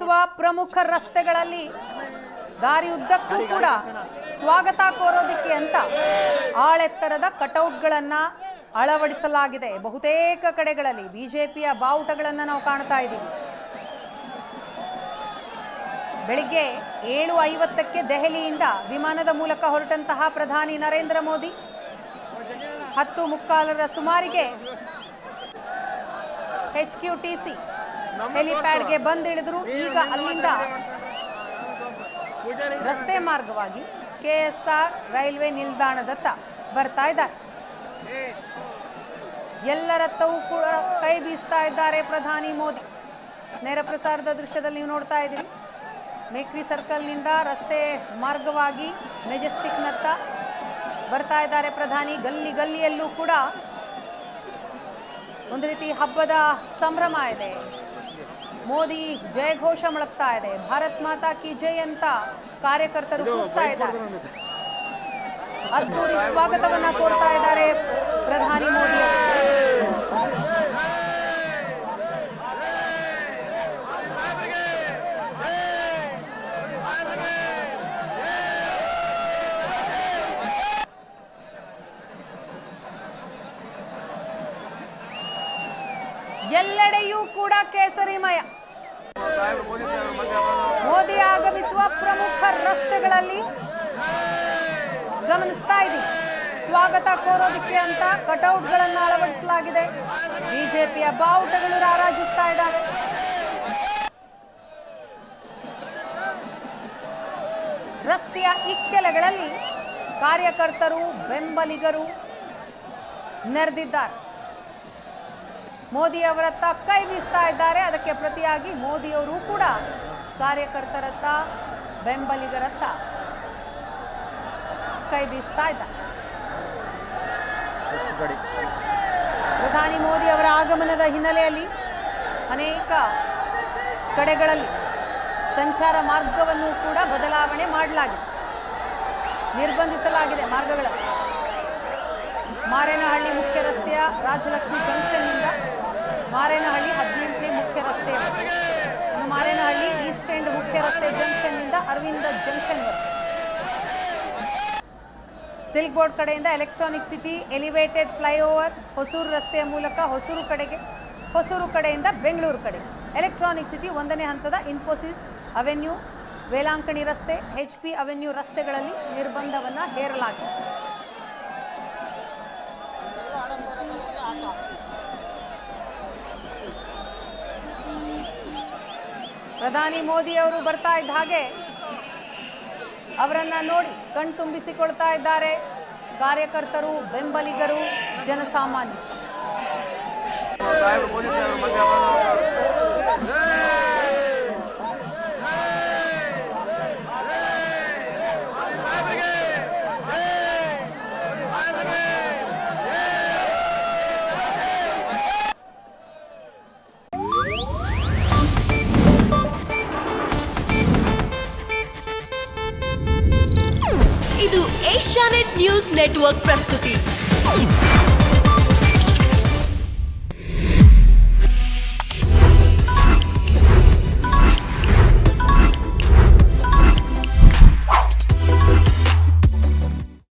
ಆಗಮಿಸುವ ಪ್ರಮುಖ ರಸ್ತೆಗಳಲ್ಲಿ ದಾರಿ ಉದ್ದಕ್ಕೂ ಕೂಡ ಸ್ವಾಗತ ಕೋರೋದಕ್ಕೆ ಅಂತ ಆಳೆತ್ತರದ ಕಟೌಟ್ಗಳನ್ನು ಅಳವಡಿಸಲಾಗಿದೆ. ಬಹುತೇಕ ಕಡೆಗಳಲ್ಲಿ ಬಿಜೆಪಿಯ ಬಾವುಟಗಳನ್ನು ನಾವು ಕಾಣ್ತಾ ಇದ್ದೀವಿ. ಬೆಳಿಗ್ಗೆ 7:50ಕ್ಕೆ ದೆಹಲಿಯಿಂದ ವಿಮಾನದ ಮೂಲಕ ಹೊರಟಂತಹ ಪ್ರಧಾನಿ ನರೇಂದ್ರ ಮೋದಿ 10:45 ಸುಮಾರಿಗೆ HQTC ಹೆಲಿಪ್ಯಾಡ್ಗೆ ಬಂದಿಳಿದ್ರು. ಈಗ ಅಲ್ಲಿಂದ ರಸ್ತೆ ಮಾರ್ಗವಾಗಿ KSR ರೈಲ್ವೆ ನಿಲ್ದಾಣದತ್ತ ಬರ್ತಾ ಇದ್ದಾರೆ. ಎಲ್ಲರತ್ತವೂ ಕೂಡ ಕೈ ಬೀಸ್ತಾ ಇದ್ದಾರೆ ಪ್ರಧಾನಿ ಮೋದಿ. ನೇರ ಪ್ರಸಾರದ ದೃಶ್ಯದಲ್ಲಿ ನೀವು ನೋಡ್ತಾ ಇದ್ದೀರಿ. ಮೇಕ್ರಿ ಸರ್ಕಲ್ನಿಂದ ರಸ್ತೆ ಮಾರ್ಗವಾಗಿ ಮೆಜೆಸ್ಟಿಕ್ನತ್ತ ಬರ್ತಾ ಇದ್ದಾರೆ ಪ್ರಧಾನಿ. ಗಲ್ಲಿ ಗಲ್ಲಿಯಲ್ಲೂ ಕೂಡ ಒಂದು ರೀತಿ ಹಬ್ಬದ ಸಂಭ್ರಮ ಇದೆ. ಮೋದಿ ಜಯಘೋಷ ಮೊಳಗ್ತಾ ಇದೆ. ಭಾರತ್ ಮಾತಾ ಕಿ ಜೈ ಅಂತ ಕಾರ್ಯಕರ್ತರು ಕೂಗ್ತಾ ಇದ್ದಾರೆ. ಅದ್ದೂರಿ ಸ್ವಾಗತವನ್ನ ಕೋರ್ತಾ ಇದ್ದಾರೆ ಪ್ರಧಾನಿ ಮೋದಿ. ಎಲ್ಲೆಡೆಯೂ ಕೂಡ ಕೇಸರಿಮಯ. ಮೋದಿ ಆಗಮಿಸುವ ಪ್ರಮುಖ ರಸ್ತೆಗಳಲ್ಲಿ ಗಮನಿಸ್ತಾ ಇದ್ದೀವಿ. ಸ್ವಾಗತ ಕೋರೋದಕ್ಕೆ ಅಂತ ಕಟೌಟ್ಗಳನ್ನು ಅಳವಡಿಸಲಾಗಿದೆ. ಬಿಜೆಪಿಯ ಬಾವುಟಗಳು ರಾರಾಜಿಸ್ತಾ ಇದ್ದಾವೆ. ರಸ್ತೆಯ ಇಕ್ಕೆಲೆಗಳಲ್ಲಿ ಕಾರ್ಯಕರ್ತರು ಬೆಂಬಲಿಗರು ನೆರೆದಿದ್ದಾರೆ. ಮೋದಿ ಅವರತ್ತ ಕೈ ಬೀಸ್ತಾ ಇದ್ದಾರೆ. ಅದಕ್ಕೆ ಪ್ರತಿಯಾಗಿ ಮೋದಿಯವರು ಕೂಡ ಕಾರ್ಯಕರ್ತರತ್ತ ಬೆಂಬಲಿಗರತ್ತ ಕೈ ಬೀಸ್ತಾ ಇದ್ದಾರೆ. ಪ್ರಧಾನಿ ಮೋದಿ ಅವರ ಆಗಮನದ ಹಿನ್ನೆಲೆಯಲ್ಲಿ ಅನೇಕ ಕಡೆಗಳಲ್ಲಿ ಸಂಚಾರ ಮಾರ್ಗವನ್ನು ಕೂಡ ಬದಲಾವಣೆ ಮಾಡಲಾಗಿದೆ, ನಿರ್ಬಂಧಿಸಲಾಗಿದೆ. ಮಾರ್ಗಗಳನ್ನು ಮಾರೇನಹಳ್ಳಿ ಮುಖ್ಯ ರಸ್ತೆಯ ರಾಜಲಕ್ಷ್ಮಿ ಜಂಕ್ಷನ್ನಿಂದ ಮಾರೇನಹಳ್ಳಿ 18ನೇ ಮುಖ್ಯ ರಸ್ತೆ, ಮಾರೇನಹಳ್ಳಿ ಈಸ್ಟ್ ಎಂಡ್ ಮುಖ್ಯ ರಸ್ತೆ ಜಂಕ್ಷನ್ನಿಂದ ಅರವಿಂದ ಜಂಕ್ಷನ್ ವರೆಗೆ. ಸಿಲ್ಕ್ ಬೋರ್ಡ್ ಕಡೆಯಿಂದ electronic city elevated flyover Hosur ರಸ್ತೆಯ ಮೂಲಕ ಹೊಸೂರು ಕಡೆಗೆ, ಹೊಸೂರು ಕಡೆಯಿಂದ ಬೆಂಗಳೂರು ಕಡೆ ಎಲೆಕ್ಟ್ರಾನಿಕ್ ಸಿಟಿ 1ನೇ ಹಂತದ ಇನ್ಫೋಸಿಸ್ ಅವೆನ್ಯೂ, ವೇಲಾಂಕಣಿ ರಸ್ತೆ, HP ಅವೆನ್ಯೂ ರಸ್ತೆಗಳಲ್ಲಿ ನಿರ್ಬಂಧವನ್ನು ಹೇರಲಾಗಿದೆ. ಪ್ರಧಾನಿ ಮೋದಿ ಅವರು ಬರ್ತಾ ಇದ್ದ ಹಾಗೆ ಅವರನ್ನ ನೋಡಿ ಕಣ್ತುಂಬಿಸಿಕೊಳ್ತಾ ಇದ್ದಾರೆ ಕಾರ್ಯಕರ್ತರು, ಬೆಂಬಲಿಗರು, ಜನಸಾಮಾನ್ಯರು. ಇದು ಏಷ್ಯಾನೆಟ್ ನ್ಯೂಸ್ ನೆಟ್ವರ್ಕ್ ಪ್ರಸ್ತುತಿ.